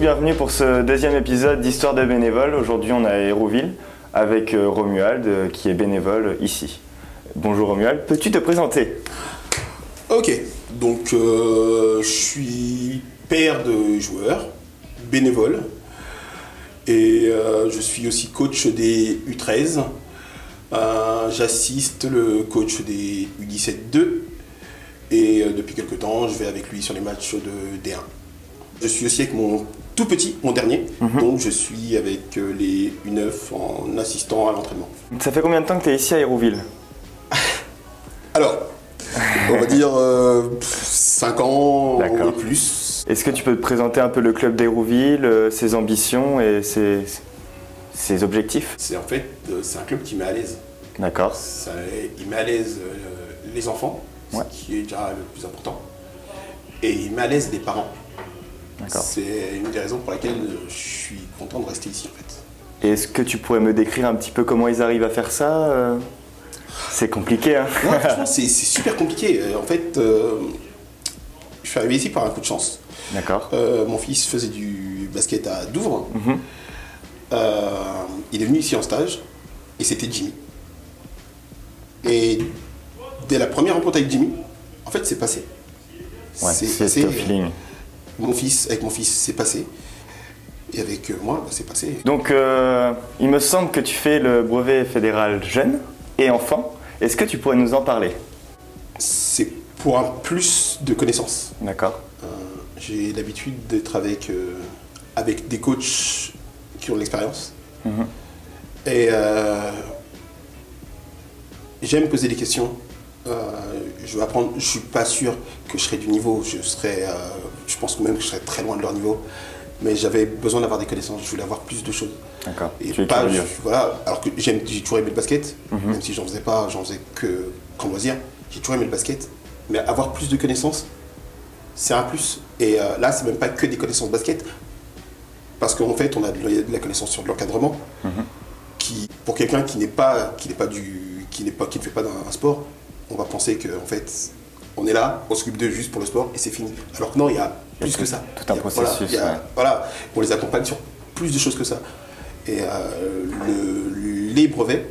bienvenue pour ce deuxième épisode d'Histoire de bénévoles. Aujourd'hui on est à Hérouville avec Romuald qui est bénévole ici. Bonjour Romuald, peux-tu te présenter? Ok, donc je suis père de joueurs, bénévole, et je suis aussi coach des U13. J'assiste le coach des U17-2 et depuis quelques temps je vais avec lui sur les matchs de D1. Je suis aussi avec mon tout petit, mon dernier, donc je suis avec les U9 en assistant à l'entraînement. Ça fait combien de temps que tu es ici à Hérouville? Alors, on va dire 5 ans et plus. Est-ce que tu peux te présenter un peu le club d'Hérouville, ses ambitions et ses objectifs? C'est un club qui met à l'aise. D'accord. Il met à l'aise les enfants, ce qui est déjà le plus important. Et il met à l'aise les parents. C'est une des raisons pour laquelle je suis content de rester ici en fait. Et est-ce que tu pourrais me décrire un petit peu comment ils arrivent à faire ça? C'est compliqué, hein? Non, franchement, c'est super compliqué. En fait, je suis arrivé ici par un coup de chance. D'accord. Mon fils faisait du basket à Douvres. Il est venu ici en stage et c'était Jimmy. Et dès la première rencontre avec Jimmy, en fait, c'est passé. Ouais, c'est au feeling. Avec mon fils, c'est passé. Et avec moi, c'est passé. Donc, il me semble que tu fais le brevet fédéral jeune et enfant. Est-ce que tu pourrais nous en parler? C'est pour un plus de connaissances. D'accord. J'ai l'habitude d'être avec des coachs qui ont de l'expérience. Et j'aime poser des questions. Je veux apprendre. Je suis pas sûr que je serai du niveau. Je pense même que je serai très loin de leur niveau. Mais j'avais besoin d'avoir des connaissances. Je voulais avoir plus de choses. D'accord. Et pas, voilà. Alors que j'ai toujours aimé le basket, même si j'en faisais que qu'en loisir. J'ai toujours aimé le basket. Mais avoir plus de connaissances, c'est un plus. Et là, c'est même pas que des connaissances basket, parce qu'en fait, on a de la connaissance sur de l'encadrement, qui, pour quelqu'un qui ne fait pas un sport, on va penser que en fait, on est là, on s'occupe d'eux juste pour le sport et c'est fini. Alors que non, il y a plus que ça. Tout un processus. Voilà, on les accompagne sur plus de choses que ça. Et les brevets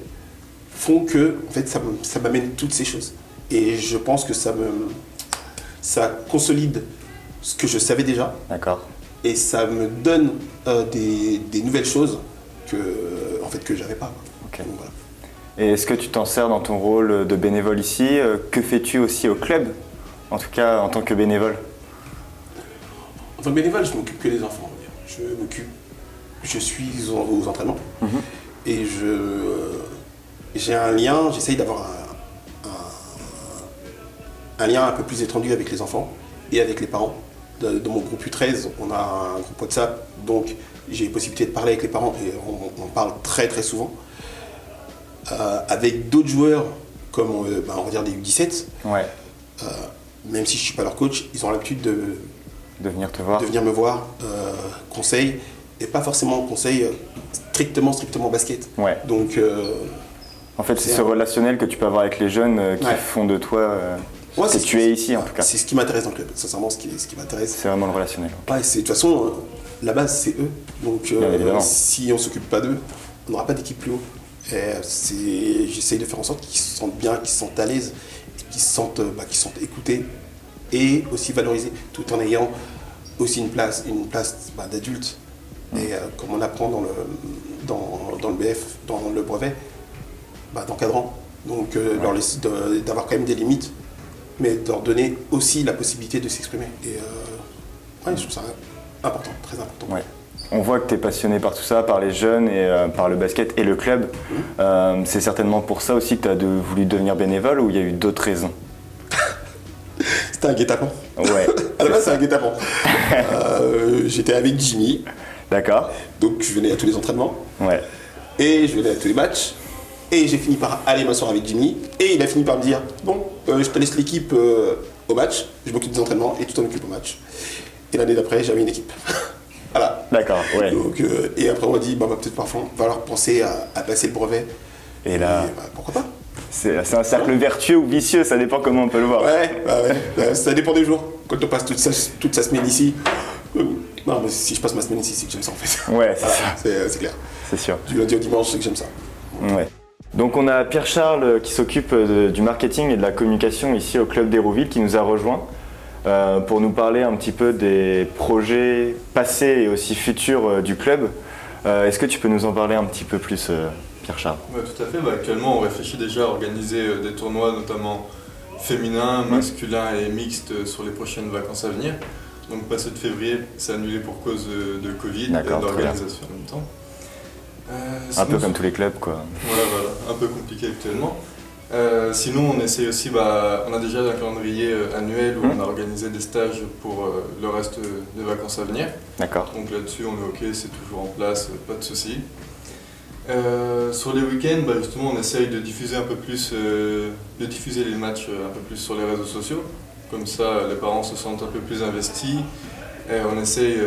font que, en fait, ça m'amène toutes ces choses. Et je pense que ça consolide ce que je savais déjà. D'accord. Et ça me donne des nouvelles choses que j'avais pas. Okay. Donc, voilà. Et est-ce que tu t'en sers dans ton rôle de bénévole ici? Que fais-tu aussi au club, en tout cas en tant que bénévole? En tant que bénévole, je m'occupe que des enfants. Je suis aux entraînements et j'ai un lien, j'essaye d'avoir un lien un peu plus étendu avec les enfants et avec les parents. Dans mon groupe U13, on a un groupe WhatsApp, donc j'ai possibilité de parler avec les parents et on parle très très souvent. Avec d'autres joueurs, comme on va dire des U17, même si je ne suis pas leur coach, ils ont l'habitude de venir te voir, de venir me voir, conseil, et pas forcément conseil strictement basket. Ouais. Donc, en fait, c'est ce relationnel que tu peux avoir avec les jeunes qui font de toi ce que tu es ici en tout cas. C'est ce qui m'intéresse dans le club, sincèrement, ce qui m'intéresse. C'est vraiment le relationnel. Ouais, de toute façon, la base c'est eux. Donc si on ne s'occupe pas d'eux, on n'aura pas d'équipe plus haut. J'essaye de faire en sorte qu'ils se sentent bien, qu'ils se sentent à l'aise, qu'ils se sentent écoutés et aussi valorisés, tout en ayant aussi une place d'adulte. Et comme on apprend dans le BF, dans le brevet, d'encadrant. Donc d'avoir quand même des limites, mais de leur donner aussi la possibilité de s'exprimer. Et je trouve ça important, très important. Ouais. On voit que tu es passionné par tout ça, par les jeunes et par le basket et le club. C'est certainement pour ça aussi que tu as voulu devenir bénévole ou il y a eu d'autres raisons? C'était un guet-apens. Ouais. À la base, c'est un guet-apens. J'étais avec Jimmy. D'accord. Donc je venais à tous les entraînements. Ouais. Et je venais à tous les matchs. Et j'ai fini par aller m'asseoir avec Jimmy. Et il a fini par me dire, bon, je te laisse l'équipe au match, je m'occupe des entraînements et tu t'en occupes au match. Et l'année d'après, j'avais une équipe. Voilà. D'accord, ouais. Donc, et après, on m'a dit, peut-être parfois, on va leur penser à passer le brevet. Et là, pourquoi pas? C'est un cercle vertueux ou vicieux, ça dépend comment on peut le voir. Ouais, ça dépend des jours. Quand on passe toute sa semaine ici, Non, mais si je passe ma semaine ici, c'est que j'aime ça en fait. Ouais, c'est ça. C'est clair. C'est sûr. Du lundi au dimanche, c'est que j'aime ça. Ouais. Donc on a Pierre-Charles qui s'occupe du marketing et de la communication ici au club d'Hérouville qui nous a rejoint pour nous parler un petit peu des projets passés et aussi futurs du club. Est-ce que tu peux nous en parler un petit peu plus, Pierre-Charles? Ouais, tout à fait. Actuellement, on réfléchit déjà à organiser des tournois, notamment féminins, masculins et mixtes sur les prochaines vacances à venir. Donc pas ceux de février, c'est annulé pour cause de Covid et d'organisation en même temps. Un peu comme tous les clubs, quoi. Ouais, voilà, un peu compliqué actuellement. Sinon, on essaye aussi, on a déjà un calendrier annuel où on a organisé des stages pour le reste des vacances à venir. D'accord. Donc là-dessus, on est OK, c'est toujours en place, pas de souci. Sur les week-ends, justement, on essaye de diffuser un peu plus, de diffuser les matchs un peu plus sur les réseaux sociaux. Comme ça, les parents se sentent un peu plus investis. Et on essaye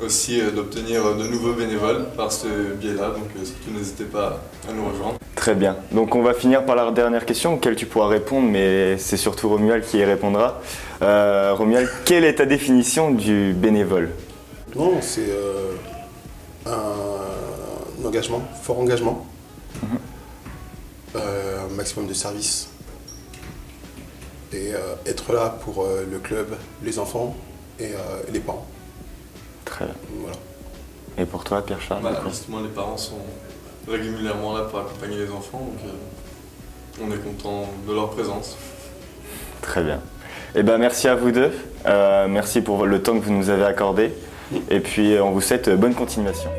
aussi d'obtenir de nouveaux bénévoles par ce biais-là, donc surtout n'hésitez pas à nous rejoindre. Très bien. Donc on va finir par la dernière question auquel tu pourras répondre, mais c'est surtout Romuald qui y répondra. Romuald, quelle est ta définition du bénévole? Non, c'est un engagement, fort engagement, un maximum de service et être là pour le club, les enfants et les parents. Très bien. Voilà. Et pour toi, Pierre-Charles? Justement, les parents sont régulièrement là pour accompagner les enfants, donc on est content de leur présence. Très bien. Eh ben, merci à vous deux. Merci pour le temps que vous nous avez accordé. Et puis, on vous souhaite bonne continuation.